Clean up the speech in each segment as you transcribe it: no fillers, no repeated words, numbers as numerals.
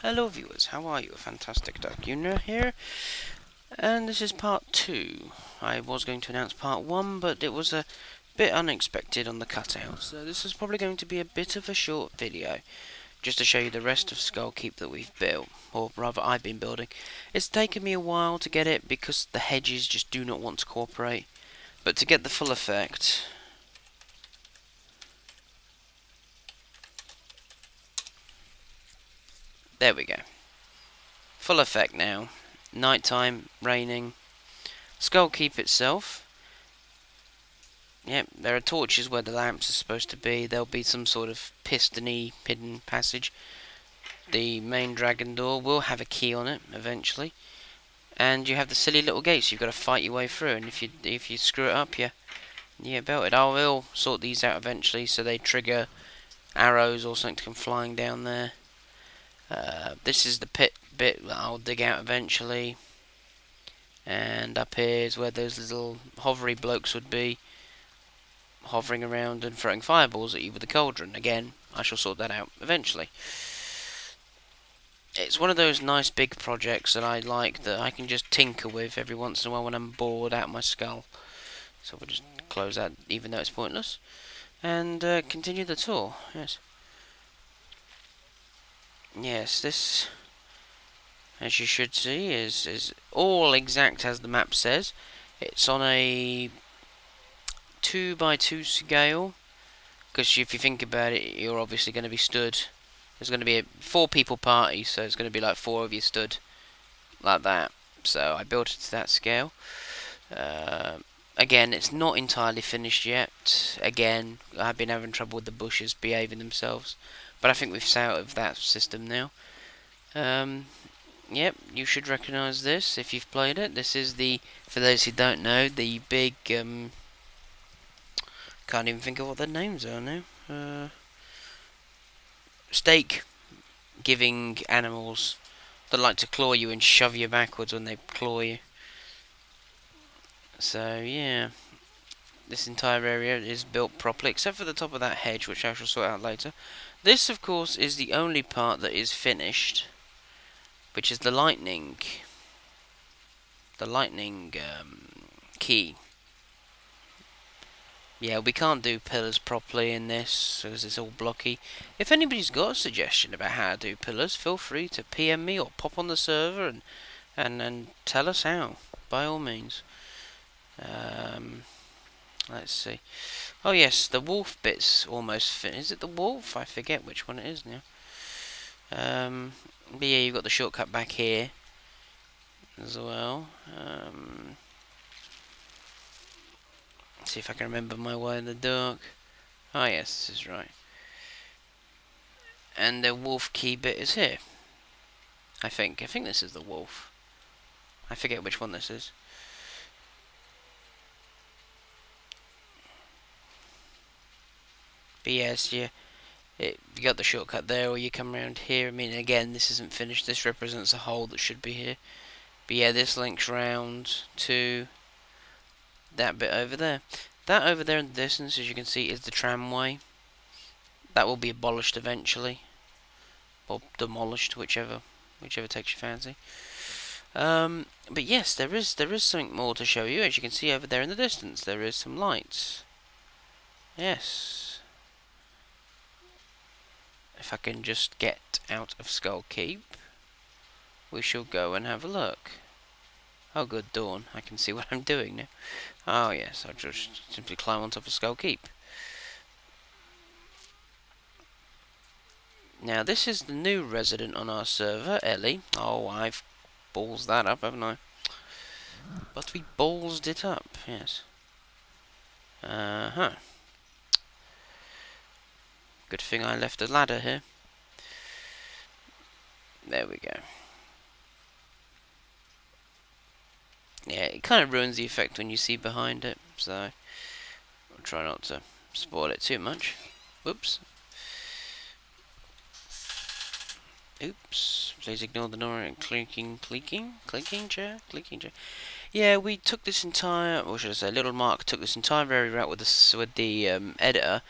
Hello viewers, how are you? Fantastic Duck Junior here, and this is part 2. I was going to announce part 1, but it was a bit unexpected on the cutout, so this is probably going to be a bit of a short video, just to show you the rest of Skullkeep that we've built, or rather I've been building. It's taken me a while to get it, because the hedges just do not want to cooperate, but to get the full effect, there we go. Full effect now. Nighttime, raining. Skullkeep itself. Yep, there are torches where the lamps are supposed to be. There'll be some sort of pistony hidden passage. The main dragon door will have a key on it eventually. And you have the silly little gates you've got to fight your way through, and if you screw it up, you're belted. I will sort these out eventually so they trigger arrows or something to come flying down there. This is the pit bit that I'll dig out eventually. And up here is where those little hovery blokes would be, hovering around and throwing fireballs at you with the cauldron. Again, I shall sort that out eventually. It's one of those nice big projects that I like, that I can just tinker with every once in a while when I'm bored out of my skull. So we'll just close that, even though it's pointless, and continue the tour. Yes, this, as you should see, is all exact as the map says. It's on a 2x2 scale, because if you think about it, you're obviously going to be stood. There's going to be a 4-people party, so it's going to be like 4 of you stood like that. So I built it to that scale. Again, it's not entirely finished yet. Again, I've been having trouble with the bushes behaving themselves, but I think we've out of that system now. Yep, you should recognise this if you've played it. This is the, for those who don't know, the big, can't even think of what their names are now. Steak giving animals that like to claw you and shove you backwards when they claw you. So yeah, this entire area is built properly, except for the top of that hedge, which I shall sort out later. This, of course, is the only part that is finished, which is the lightning key. Yeah, we can't do pillars properly in this, because it's all blocky. If anybody's got a suggestion about how to do pillars, feel free to PM me or pop on the server and tell us how, by all means. Let's see. Oh yes, the wolf bit's almost finished. Is it the wolf? I forget which one it is now. But yeah, you've got the shortcut back here as well. See if I can remember my way in the dark. Ah yes, this is right. And the wolf key bit is here. I think this is the wolf. I forget which one this is. But yes, you got the shortcut there, or you come around here. I mean, again, this isn't finished. This represents a hole that should be here. But yeah, this links round to that bit over there. That over there in the distance, as you can see, is the tramway. That will be abolished eventually, or demolished, whichever takes your fancy. But yes, there is something more to show you. As you can see over there in the distance, there is some lights. Yes. If I can just get out of Skullkeep, we shall go and have a look. Oh, good dawn. I can see what I'm doing now. Oh, yes, I'll just simply climb on top of Skullkeep. Now, this is the new resident on our server, Ellie. Oh, I've ballsed that up, haven't I? But we ballsed it up, yes. Uh-huh. Good thing I left a ladder here. There we go. Yeah, it kind of ruins the effect when you see behind it, so I'll try not to spoil it too much. Whoops. Oops. Please ignore the noise. Clinking chair. Yeah, we took this entire, or should I say, Little Mark took this entire area out with the editor,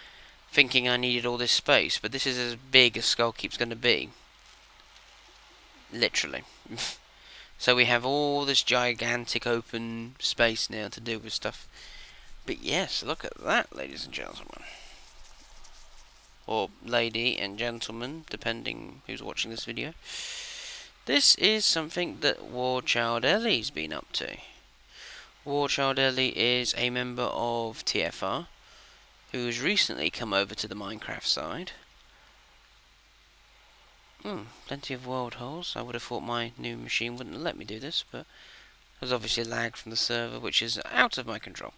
thinking I needed all this space, but this is as big as Skullkeep's going to be. literally. So we have all this gigantic open space now to do with stuff. But yes, look at that, ladies and gentlemen. Or lady and gentleman, depending who's watching this video. This is something that Warchild Ellie's been up to. Warchild Ellie is a member of TFR, who has recently come over to the Minecraft side. Plenty of world holes. I would have thought my new machine wouldn't let me do this, but there's obviously lag from the server, which is out of my control.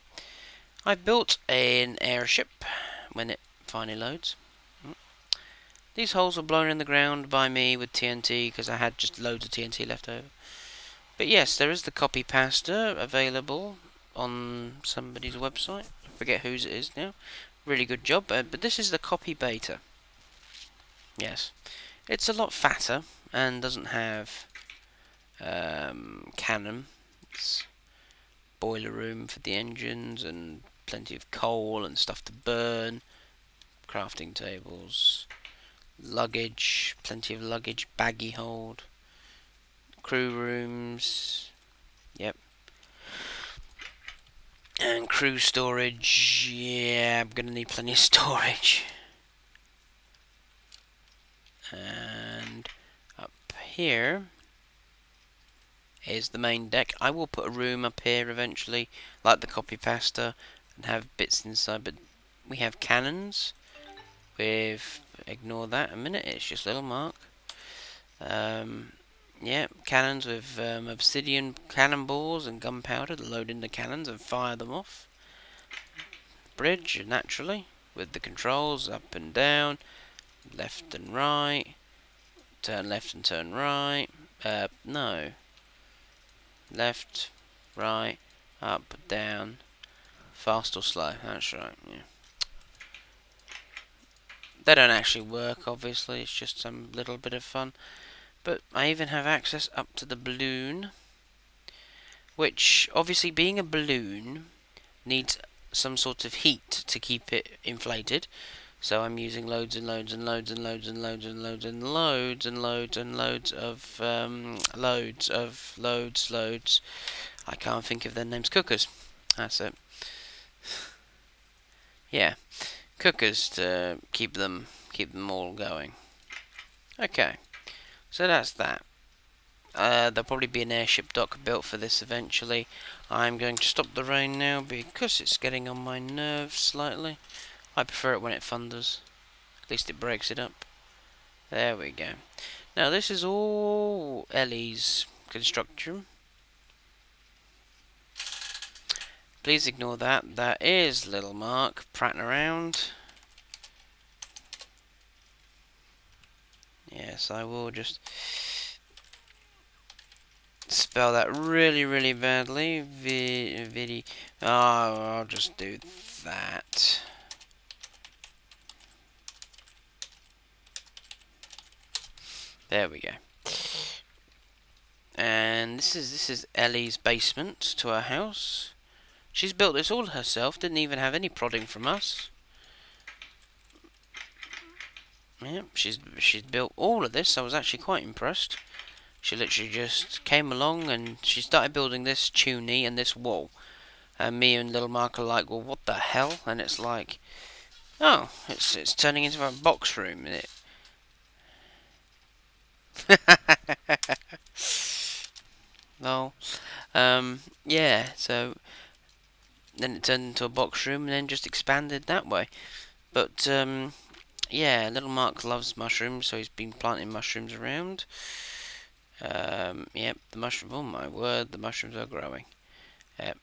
I built an airship when it finally loads. These holes were blown in the ground by me with TNT because I had just loads of TNT left over. But yes, there is the copy pasta available on somebody's website. I forget whose it is now. Really good job. But this is the copy beta. Yes. It's a lot fatter and doesn't have cannon. It's boiler room for the engines and plenty of coal and stuff to burn. Crafting tables. Luggage. Plenty of luggage. Baggy hold. Crew rooms. Yep. And crew storage. Yeah, I'm going to need plenty of storage. And up here is the main deck. I will put a room up here eventually, like the copy pasta, and have bits inside. But we have cannons. Ignore that a minute. It's just little Mark. Yeah, cannons with obsidian cannonballs and gunpowder to load in the cannons and fire them off. Bridge, naturally, with the controls up and down, left and right, turn left and turn right. No. Left, right, up, down, fast or slow. That's right. Yeah. They don't actually work, obviously. It's just some little bit of fun. But I even have access up to the balloon, which, obviously, being a balloon, needs some sort of heat to keep it inflated. So I'm using loads and loads and loads and loads and loads and loads and loads and loads and loads of loads. I can't think of their names. Cookers. That's it. Yeah, cookers to keep them all going. Okay, so that's that. There'll probably be an airship dock built for this eventually. I'm going to stop the rain now because it's getting on my nerves slightly. I prefer it when it thunders. At least it breaks it up. There we go. Now this is all Ellie's construction. Please ignore that. That is little Mark prattling around. Yes, I will just spell that really, really badly. Oh, I'll just do that. There we go. And this is Ellie's basement to her house. She's built this all herself. Didn't even have any prodding from us. Yeah, she's built all of this. I was actually quite impressed. She literally just came along and she started building this chimney and this wall. And me and little Mark are like, well, what the hell? And it's like, oh, it's turning into a box room, isn't it? No. Yeah, so then it turned into a box room and then just expanded that way. But, yeah, little Mark loves mushrooms, so he's been planting mushrooms around. Yep, the mushroom, oh my word, the mushrooms are growing.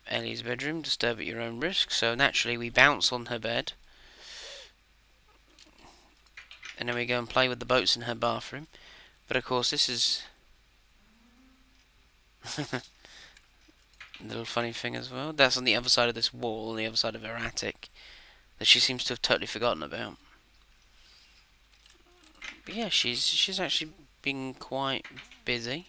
Ellie's bedroom, disturb at your own risk, so naturally we bounce on her bed. And then we go and play with the boats in her bathroom. But of course this is a little funny thing as well. That's on the other side of this wall, on the other side of her attic, that she seems to have totally forgotten about. But yeah, she's actually been quite busy.